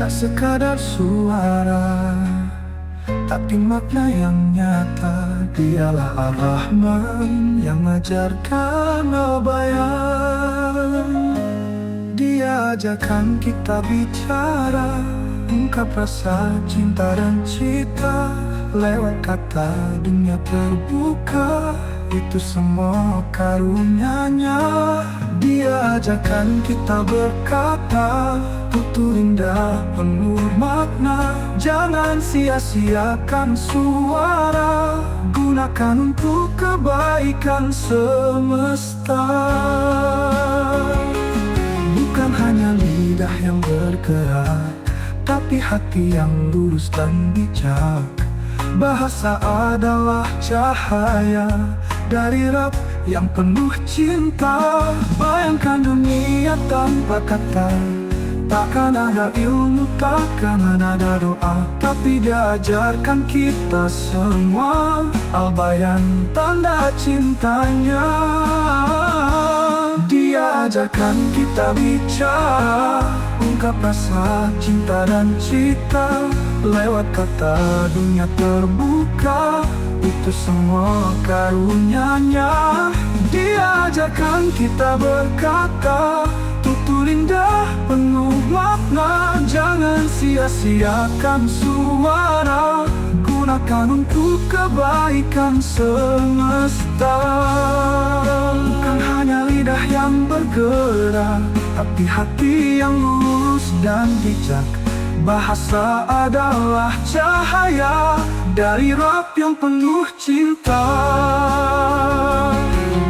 tak sekadar suara, tapi makna yang nyata. Dialah Ar-Rahman yang mengajarkan al-bayan. Dia ajarkan kita bicara, ungkap rasa cinta dan cita. Lewat kata dunia terbuka, itu semua karunia-Nya. Dia ajarkan kita berkata, tutur indah penuh makna. Jangan sia-siakan suara, gunakan untuk kebaikan semesta. Bukan hanya lidah yang bergerak, tapi hati yang lurus dan bijak. Bahasa adalah cahaya dari Rabb yang penuh cinta. Bayangkan dunia tanpa kata, takkan ada ilmu, takkan ada doa, tapi Dia ajarkan kita semua al-bayan, tanda cintanya. Dia ajarkan kita bicara, ungkap rasa cinta dan cita. Lewat kata dunia terbuka, itu semua karunia-Nya. Dia ajarkan kita berkata, tutur indah penuh makna. Jangan sia-siakan suara, gunakan untuk kebaikan semesta. Bukan hanya lidah yang bergerak, tapi hati yang lurus dan bijak. Bahasa adalah cahaya dari Rabb yang penuh cinta.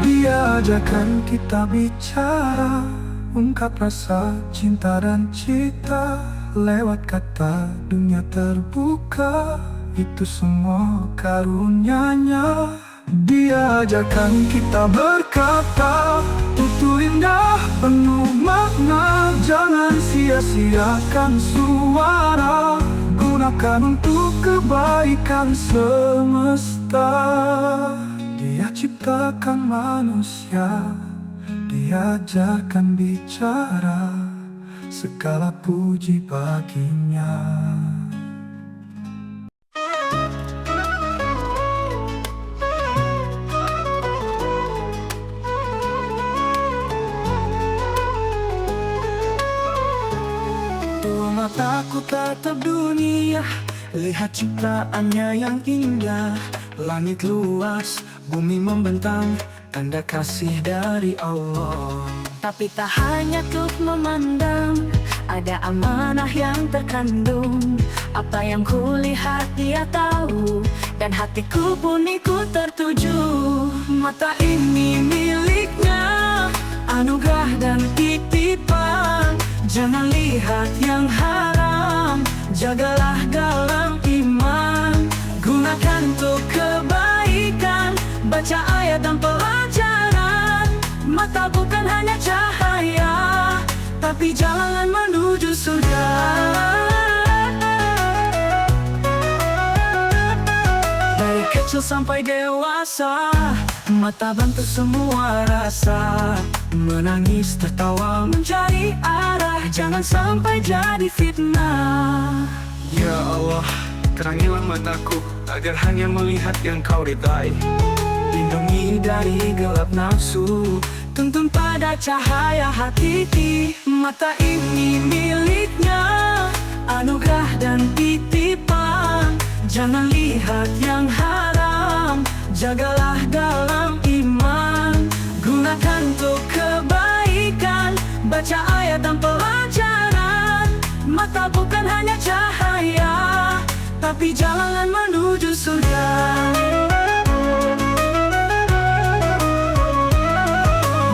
Dia ajarkan kita bicara, ungkap rasa cinta dan cita. Lewat kata dunia terbuka, itu semua karunia-Nya. Dia ajarkan kita berkata, tutur indah penuh makna. Jangan sia-siakan suara, gunakan untuk kebaikan semesta. Dia ciptakan manusia, Dia ajarkan bicara, segala puji baginya. Mataku tatap dunia, lihat ciptaannya yang indah. Langit luas, bumi membentang, tanda kasih dari Allah. Tapi tak hanya untuk memandang, ada amanah yang terkandung. Apa yang kulihat Dia tahu, dan hatiku pun ikut tertuju. Mata ini miliknya, anugerah dan titipan. Jangan lihat yang haram, jagalah dalam iman. Gunakan untuk kebaikan, baca ayat dan pelajaran. Mata bukan hanya cahaya, tapi jalan menuju surga. Dari kecil sampai dewasa, mata bantu semua rasa. Menangis, tertawa, mencari arah. Jangan sampai jadi fitnah. Ya Allah, terangilah mataku, agar hanya melihat yang Kau ridai. Lindungi dari gelap nafsu, tuntun pada cahaya hati. Mata ini miliknya, anugerah dan titipan. Jangan lihat yang haram, jagalah dalam iman. Gunakan untuk kebaikan, baca ayat dan pelajaran. Mata bukan hanya cahaya, tapi jalan menuju surga.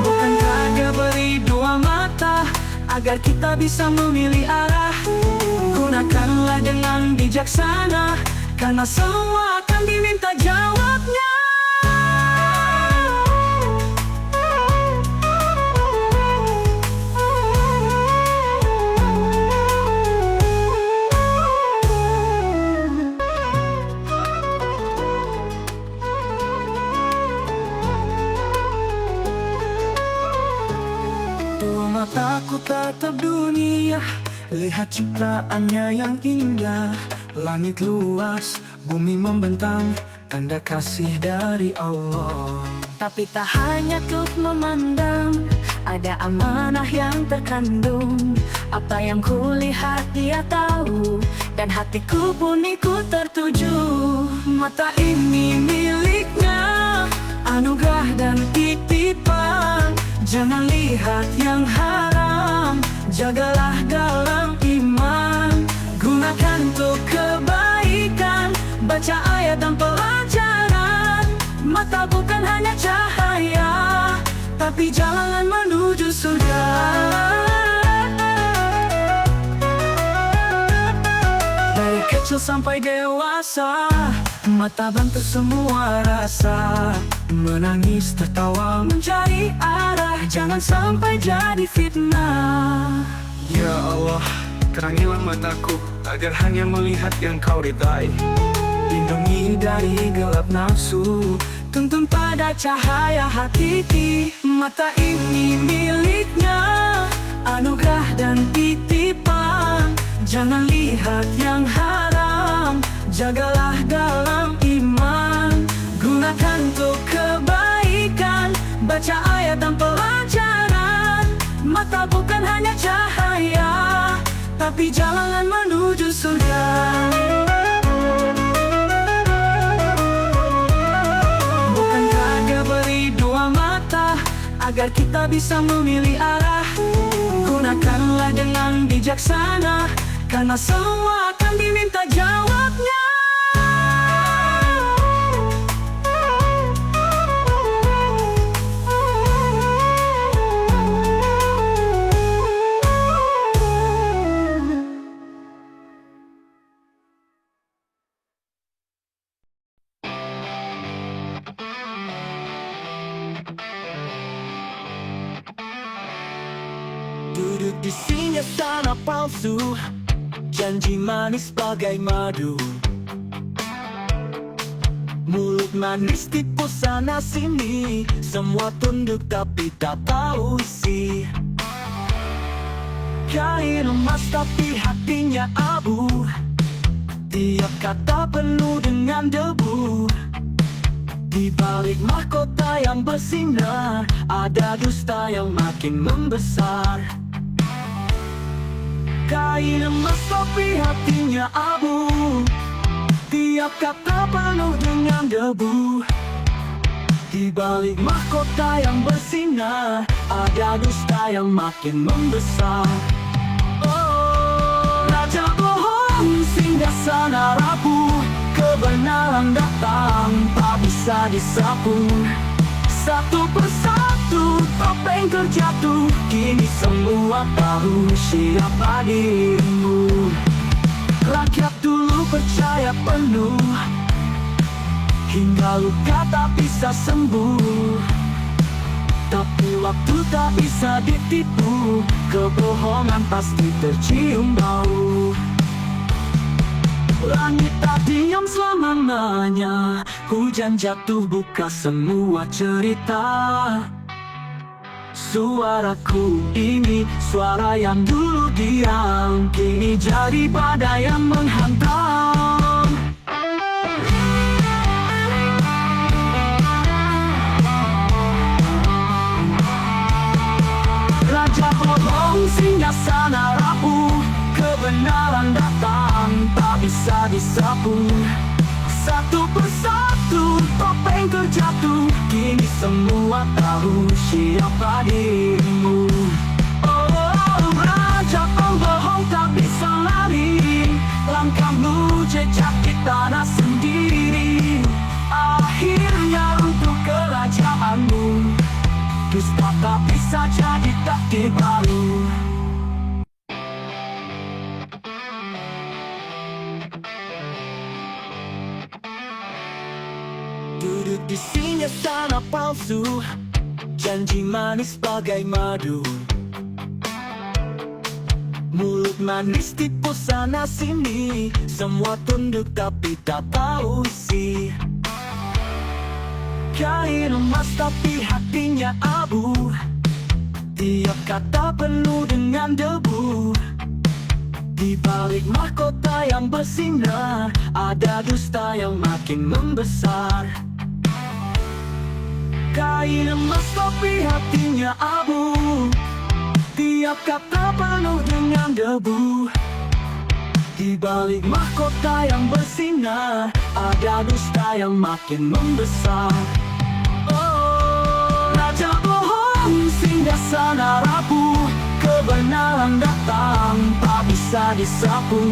Bukankah Dia beri dua mata, agar kita bisa memilih arah? Gunakanlah dengan bijaksana, karena semua akan diminta jawabnya. Mataku tatap dunia, Lihat ciptaannya yang indah, langit luas, bumi membentang, tanda kasih dari Allah. Tapi tak hanya untuk memandang, ada amanah yang terkandung. Apa yang kulihat dia tahu, dan hatiku pun ikut tertuju. Mata ini miliknya, anugerah dan titipan. Jangan lihat yang haram, jagalah dalam iman. Gunakan untuk kebaikan, baca ayat dan pelajaran. Mata bukan hanya cahaya, tapi jalan menuju surga. Dari kecil sampai dewasa, mata bantu semua rasa. Menangis, tertawa, mencari arah, jangan sampai jadi fitnah. Ya Allah, terangilah mataku, agar hanya melihat yang kau ridai. Lindungi dari gelap nafsu, tuntun pada cahaya hakiki. Mata ini miliknya, anugerah dan titipan. Jangan lihat yang haram, jagalah dalam iman. Gunakan untuk kebaikan, baca ayat dan pelajaran. Mata bukan hanya cahaya, tapi jalan menuju surga. Bukankah Dia beri dua mata, agar kita bisa memilih arah? Gunakanlah dengan bijaksana, karena semua akan diminta jawabnya. Duduk di singgasana palsu, janji manis bagai madu. Mulut manis tipu sana sini, semua tunduk tapi tak tahu isi. Kain emas tapi hatinya abu, tiap kata penuh dengan debu. Di balik mahkota yang bersinar, ada dusta yang makin membesar. Kain emas tapi hatinya abu, tiap kata penuh dengan debu. Di balik mahkota yang bersinar, ada dusta yang makin membesar. Oh, raja bohong singgah sana rapuh, kebenaran datang tak bisa disapu. Satu persatu topeng terjatuh, kini semua tahu siapa dirimu. Rakyat dulu percaya penuh, hingga luka tak bisa sembuh. Tapi waktu tak bisa ditipu, kebohongan pasti tercium bau. Langit tak diam selamanya, hujan jatuh buka semua cerita. Suaraku ini, suara yang dulu diam, kini jadi badai yang menghantam. Raja bohong singgah sana rapuh, kebenaran datang tak bisa disapu. Satu persatu topeng terjatuh, kini semua tahu siapa dirimu. Oh, raja pembohong tak bisa lari, langkahmu jejak di tanah sendiri. Akhirnya untuk kerajaanmu, dusta tak bisa jadi takdir baru. Duduk di singgasana palsu, janji manis bagai madu. Mulut manis tipu sana sini, semua tunduk tapi tak tahu isi. Kain emas tapi hatinya abu, tiap kata penuh dengan debu. Di balik mahkota yang bersinar, ada dusta yang makin membesar. Kain emas tapi hatinya abu, tiap kata penuh dengan debu. Di balik mahkota yang bersinar, ada dusta yang makin membesar. Oh, raja bohong singgah sana rapuh, kebenaran datang tak bisa disapu.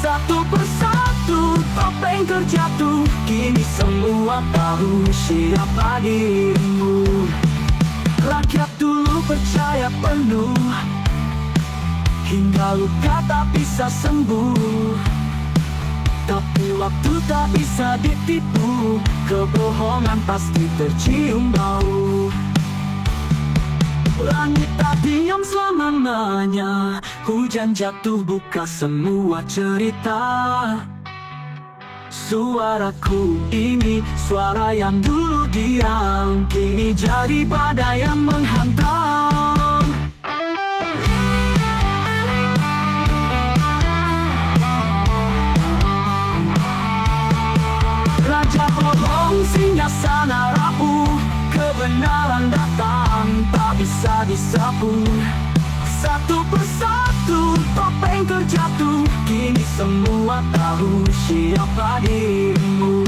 Satu persatu topeng terjatuh, kini semua tahu siapa dirimu. Rakyat dulu percaya penuh, hingga luka tak bisa sembuh. Tapi waktu tak bisa ditipu, kebohongan pasti tercium bau. Langit tak diam selamanya, hujan jatuh buka semua cerita. Suaraku ini, suara yang dulu diam, kini jadi badai yang menghantam. Raja bohong singgah sana rapuh, kebenaran datang tak bisa disapu. Satu persatu topeng terjatuh, kini semua tahu siapa dirimu.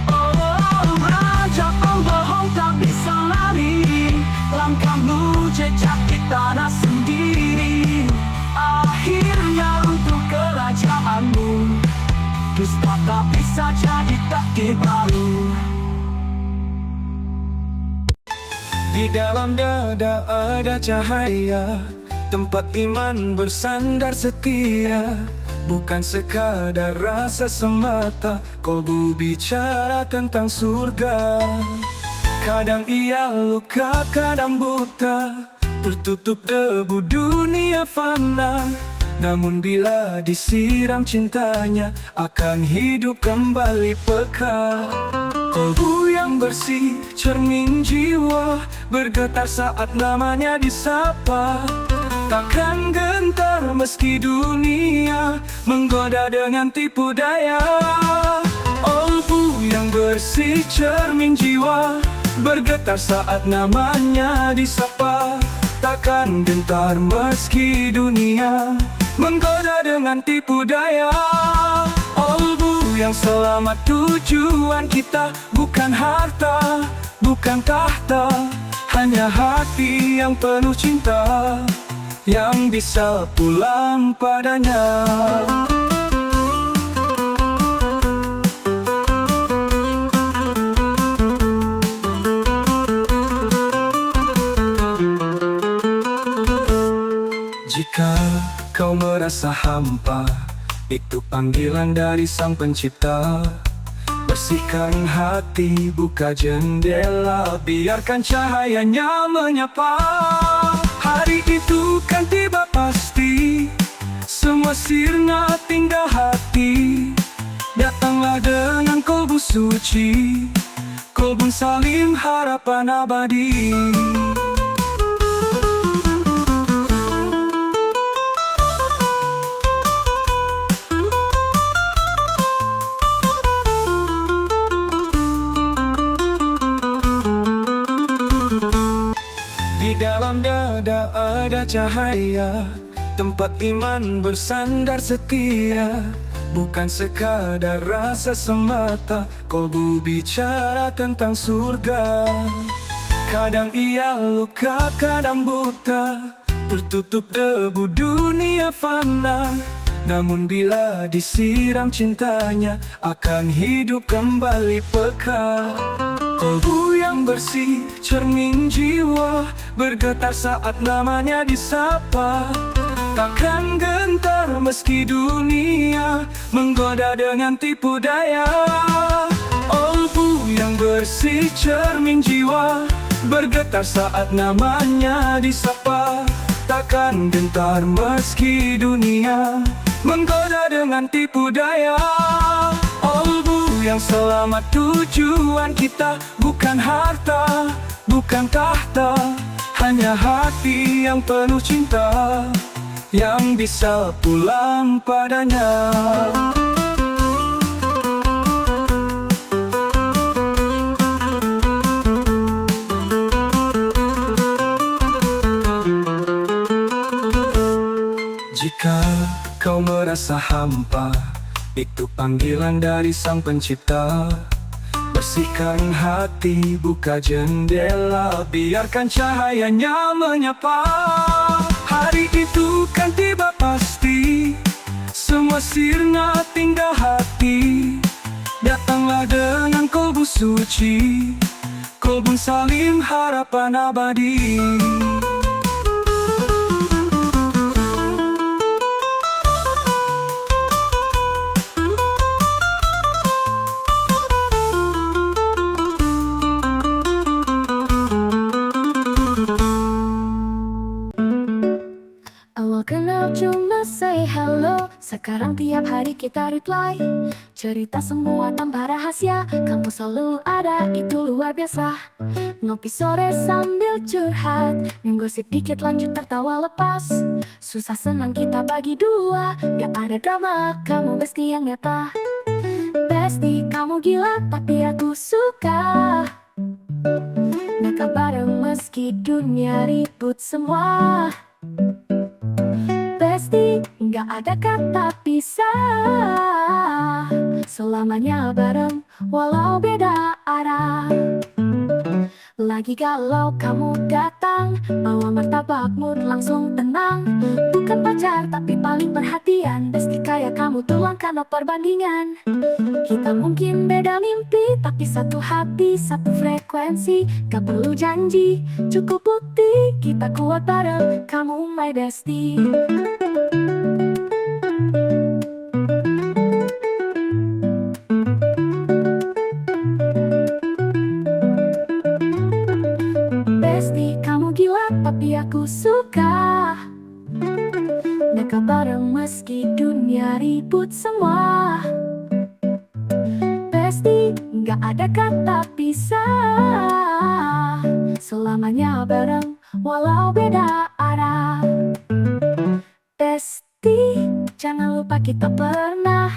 Oh, raja pembohong tak bisa lari, langkahmu jejak di tanah sendiri. Akhirnya untuk kerajaanmu, dusta tak bisa jadi takdir baru. Di dalam dada ada cahaya, tempat iman bersandar setia. Bukan sekadar rasa semata, kalbu bicara tentang surga. Kadang ia luka, kadang buta, tertutup debu dunia fana. Namun bila disiram cintanya, akan hidup kembali peka. Kalbu yang bersih, cermin jiwa, bergetar saat namanya disapa. Takkan gentar meski dunia menggoda dengan tipu daya. Kalbu yang bersih, cermin jiwa, bergetar saat namanya disapa. Takkan gentar meski dunia menggoda dengan tipu daya. Kalbu yang selamat, tujuan kita bukan harta, bukan tahta, hanya hati yang penuh cinta, yang bisa pulang padanya. Jika kau merasa hampa, itu panggilan dari Sang Pencipta. Bersihkan hati, buka jendela, biarkan cahayanya menyapa. Hari itu kan tiba pasti, semua sirna tinggal hati. Datanglah dengan kalbu suci, kalbu saling harapan abadi. Di dalam dada ada cahaya, tempat iman bersandar setia. Bukan sekadar rasa semata, kalbu bicara tentang surga. Kadang ia luka, kadang buta, tertutup debu dunia fana. Namun bila disiram cintanya, akan hidup kembali peka. Kalbu yang bersih, cermin jiwa, bergetar saat namanya disapa. Takkan gentar meski dunia menggoda dengan tipu daya. Kalbu yang bersih, cermin jiwa, bergetar saat namanya disapa. Takkan gentar meski dunia menggoda dengan tipu daya. Kalbu yang selamat, tujuan kita bukan harta, bukan tahta, hanya hati yang penuh cinta, yang bisa pulang padanya. Jika kau merasa hampa, itu panggilan dari Sang Pencipta. Bersihkan hati, buka jendela, biarkan cahayanya menyapa. Hari itu kan tiba pasti, semua sirna tinggal hati. Datanglah dengan kolbu suci, kolbu salim harapan abadi. Awal kenal cuma say hello, sekarang tiap hari kita reply. Cerita semua tanpa rahasia, kamu selalu ada, itu luar biasa. Ngopi sore sambil curhat, menggosip dikit lanjut tertawa lepas. Susah senang kita bagi dua, gak ada drama, kamu bestie yang nyata. Bestie, kamu gila tapi aku suka. Nakal bareng meski dunia ribut semua. Bestie, nggak ada kata pisah. Selamanya bareng, walau beda arah. Lagi galau kamu datang, bawa martabak mood langsung tenang. Bukan pacar tapi paling perhatian, bestie kayak kamu tuangkan no perbandingan. Kita mungkin beda mimpi, tapi satu hati, satu frekuensi. Gak perlu janji, cukup bukti. Kita kuat bareng, kamu my bestie. Bestie, kamu gila tapi aku suka. Nakal bareng meski dunia ribut semua. Bestie, nggak ada kata pisah. Selamanya bareng, walau beda arah. Bestie, jangan lupa kita pernah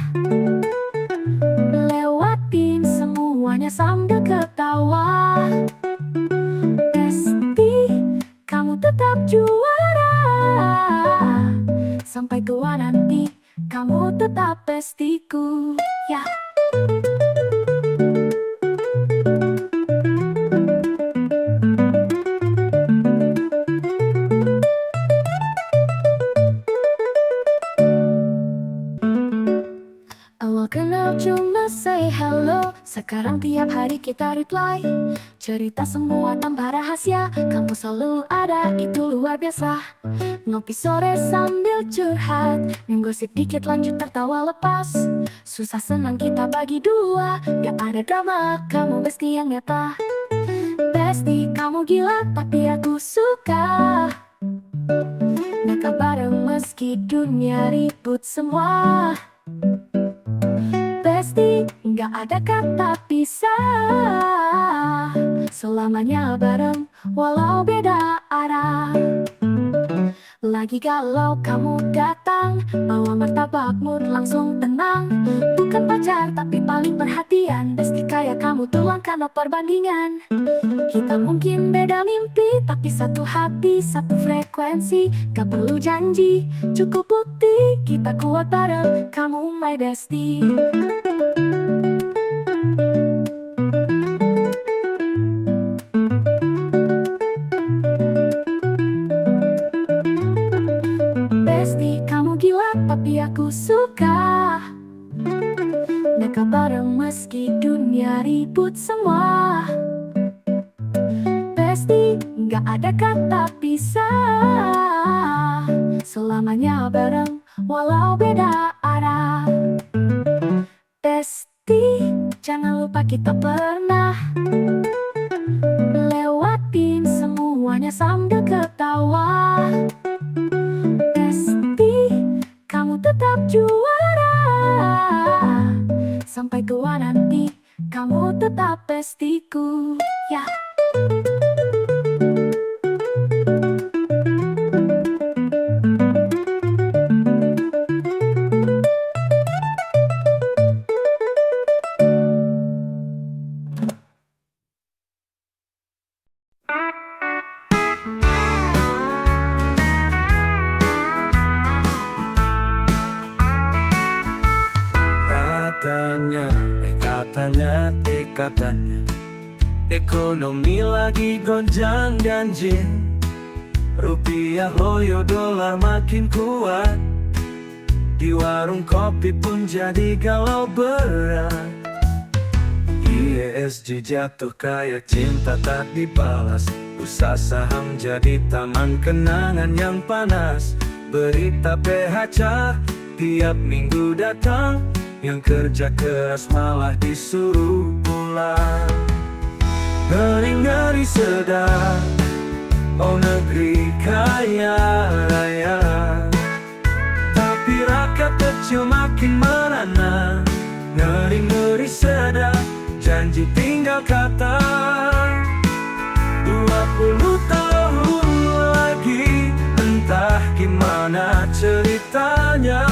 lewatin semuanya sambil ketawa. Bestie, kamu tetap juara. Sampai tua nanti, kamu tetap bestieku, ya. Awal kenal cuma say hello, sekarang tiap hari kita reply. Cerita semua tanpa rahasia, kamu selalu ada, itu luar biasa. Ngopi sore sambil curhat, menggosip dikit lanjut tertawa lepas. Susah senang kita bagi dua, gak ada drama, kamu bestie yang nyata. Bestie, kamu gila tapi aku suka. Nakal bareng meski dunia ribut semua. Bestie, nggak ada kata pisah. Selamanya bareng, walau beda arah. Lagi galau kamu datang, bawa martabak mood langsung tenang. Bukan pacar tapi paling perhatian, bestie kayak kamu tuangkan no perbandingan. Kita mungkin beda mimpi, tapi satu hati, satu frekuensi. Gak perlu janji, cukup bukti. Kita kuat bareng, kamu my bestie. Bestie, kamu gila tapi aku suka. Nakal bareng meski dunia ribut semua. Bestie, nggak ada kata pisah. Selamanya bareng, walau beda arah. Bestie, jangan lupa kita pernah lewatin semuanya sambil ketawa. Bestie, kamu tetap juara. Sampai tua nanti, kamu tetap bestieku, ya. ikatannya Ekonomi lagi gonjang ganjing, rupiah loyo dolar makin kuat. Di warung kopi pun jadi galau berat. ISG jatuh kayak cinta tak dibalas. Bursa saham jadi taman kenangan yang panas. Berita PHC tiap minggu datang, yang kerja keras malah disuruh pulang. Ngeri-ngeri sedap, oh negeri kaya raya, tapi rakyat kecil makin merana. Ngeri-ngeri sedap, janji tinggal kata. 20 tahun lagi, entah gimana ceritanya.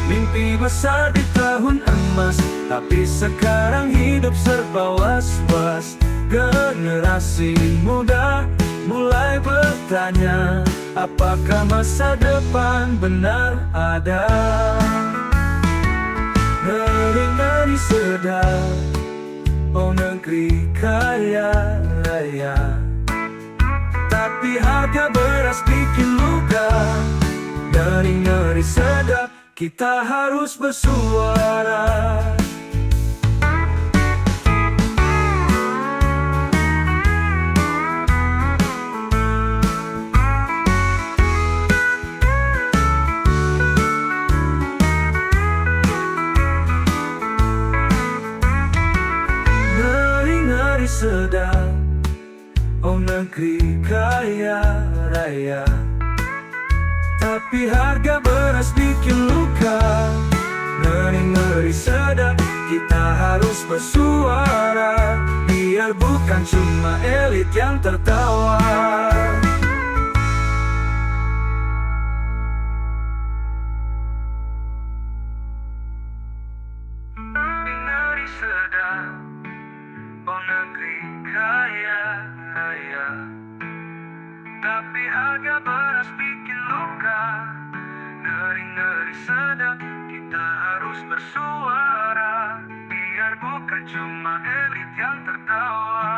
Mimpi besar di tahun emas, tapi sekarang hidup serba was-was. Generasi muda mulai bertanya, apakah masa depan benar ada? Ngeri-ngeri sedap, oh negeri kaya raya, tapi harga beras bikin luka. Ngeri-ngeri sedap, kita harus bersuara. Ngeri-ngeri sedap, oh negeri kaya raya, tapi harga beras bikin luka. Ngeri-ngeri sedap, kita harus bersuara, biar bukan cuma elit yang tertawa. Ngeri-ngeri sedap, oh negeri kaya raya, tapi harga beras bikin luka. Ngeri-ngeri sedap, kita harus bersuara, biar bukan cuma elit yang tertawa.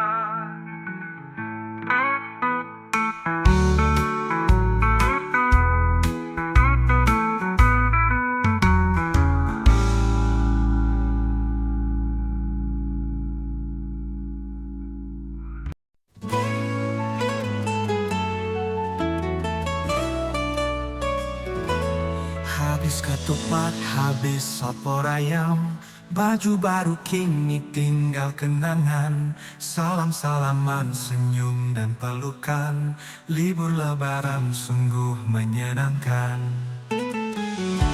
Habis ketupat, habis opor ayam, baju baru kini tinggal kenangan. Salam-salaman, senyum dan pelukan, libur lebaran sungguh menyenangkan.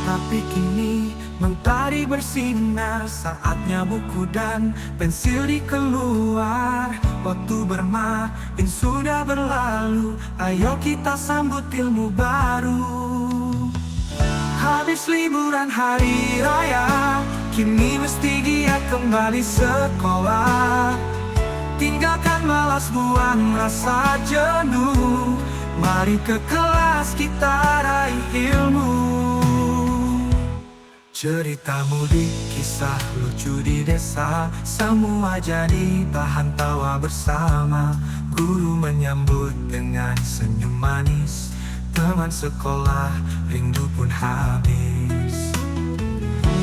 Tapi kini mentari bersinar, saatnya buku dan pensil dikeluar. Waktu bermain sudah berlalu, ayo kita sambut ilmu baru. Habis liburan hari raya, kini mesti giat kembali sekolah. Tinggalkan malas, buang rasa jenuh, mari ke kelas kita raih ilmu. Cerita mudik, kisah lucu di desa, semua jadi bahan tawa bersama. Guru menyambut dengan senyum manis, teman sekolah rindu pun habis.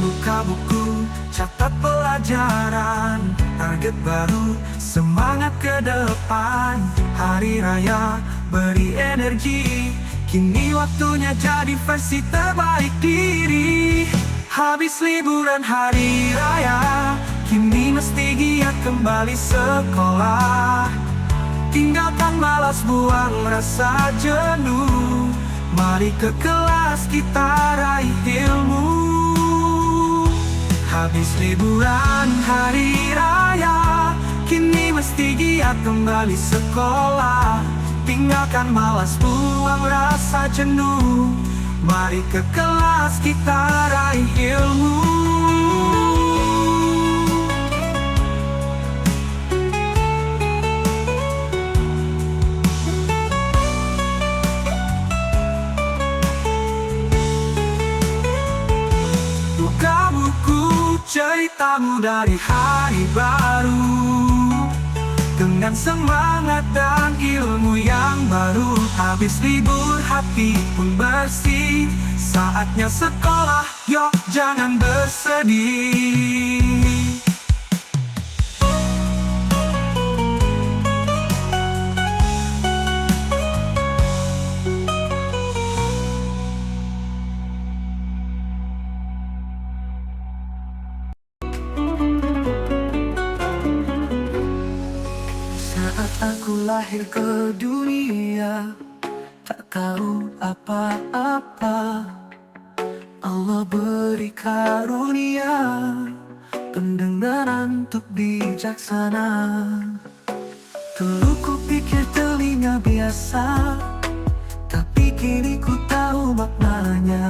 Buka buku, catat pelajaran, target baru, semangat ke depan. Hari raya beri energi, kini waktunya jadi versi terbaik diri. Habis liburan hari raya, kini mesti giat kembali sekolah. Tinggalkan malas, buang rasa jenuh, mari ke kelas kita raih ilmu. Habis liburan hari raya, kini mesti giat kembali sekolah. Tinggalkan malas, buang rasa jenuh, mari ke kelas kita raih ilmu. Buka buku, ceritamu dari hari baru. Dengan semangat dan ilmu yang baru, habis libur hati pun bersih. Saatnya sekolah, yuk jangan bersedih. Saat aku lahir ke dunia, tak tahu apa-apa, Allah beri karunia pendengaran untuk bijaksana. Dulu ku pikir telinga biasa, tapi kini ku tahu maknanya.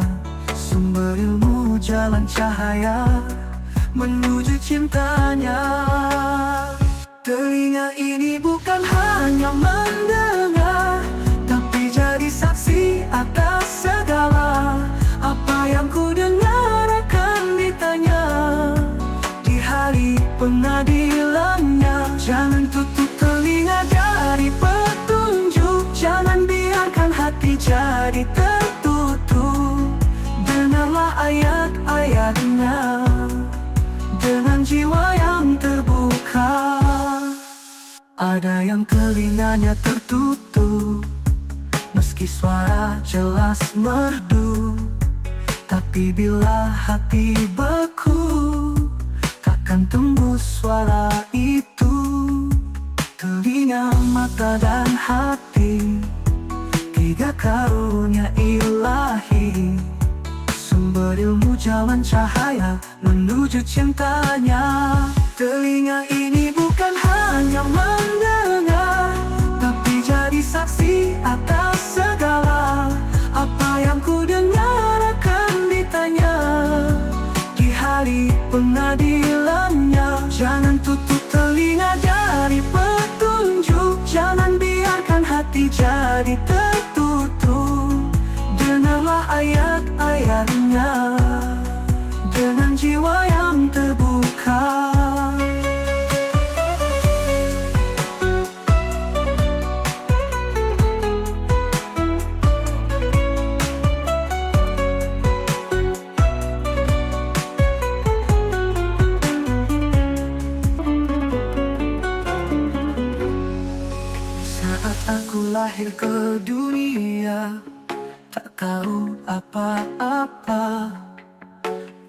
Sumber ilmu, jalan cahaya menuju cintanya. Telinga ini bukan hanya mendengar, tapi jadi saksi atas segala. Apa yang ku dengar akan ditanya di hari pengadilannya. Jangan tutup telinga dari petunjuk, jangan biarkan hati jadi tertutup. Dengarlah ayat-ayatnya dengan jiwa yang terbuka. Ada yang telinganya tertutup, meski suara jelas merdu. Tapi bila hati beku, takkan tembus suara itu. Telinga, mata, dan hati, tiga karunia ilahi. Sumber ilmu, jalan cahaya menuju cintanya. Telinga ini bukan hanya mendengar, tapi jadi saksi atas segala. Apa yang ku dengar akan ditanya di hari pengadilannya. Jangan tutup telinga dari petunjuk, jangan biarkan hati jadi tertutup. Dengarlah ayat-ayatnya dengan jiwa yang terbuka. Saat aku lahir ke dunia, tak tahu apa-apa,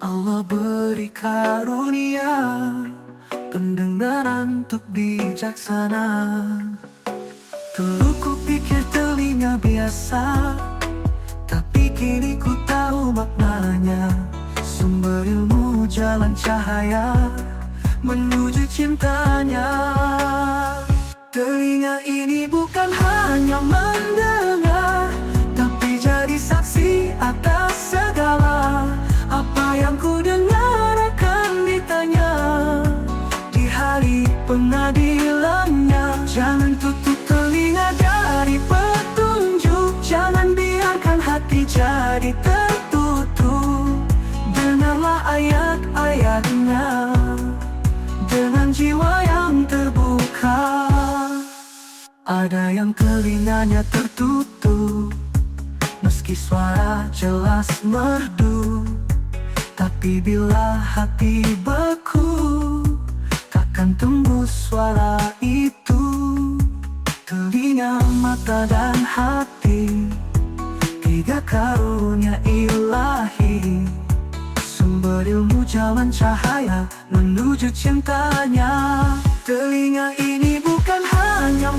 Allah beri karunia pendengaran untuk bijaksana. Dulu ku pikir telinga biasa, tapi kini ku tahu maknanya. Sumber ilmu, jalan cahaya menuju cintanya. Telinga ini bukan hanya mendengar, tapi jadi saksi atas segala. Apa yang ku dengar akan ditanya di hari pengadilannya. Jangan tutup telinga dari petunjuk, jangan biarkan hati jadi tertutup. Dengarlah ayat-ayatnya dengan jiwa yang terbuka. Ada yang telinganya tertutup, meski suara jelas merdu. Tapi bila hati beku, takkan tembus suara itu. Telinga, mata, dan hati, tiga karunia ilahi. Sumber ilmu, jalan cahaya menuju cintanya. Telinga ini bukan hanya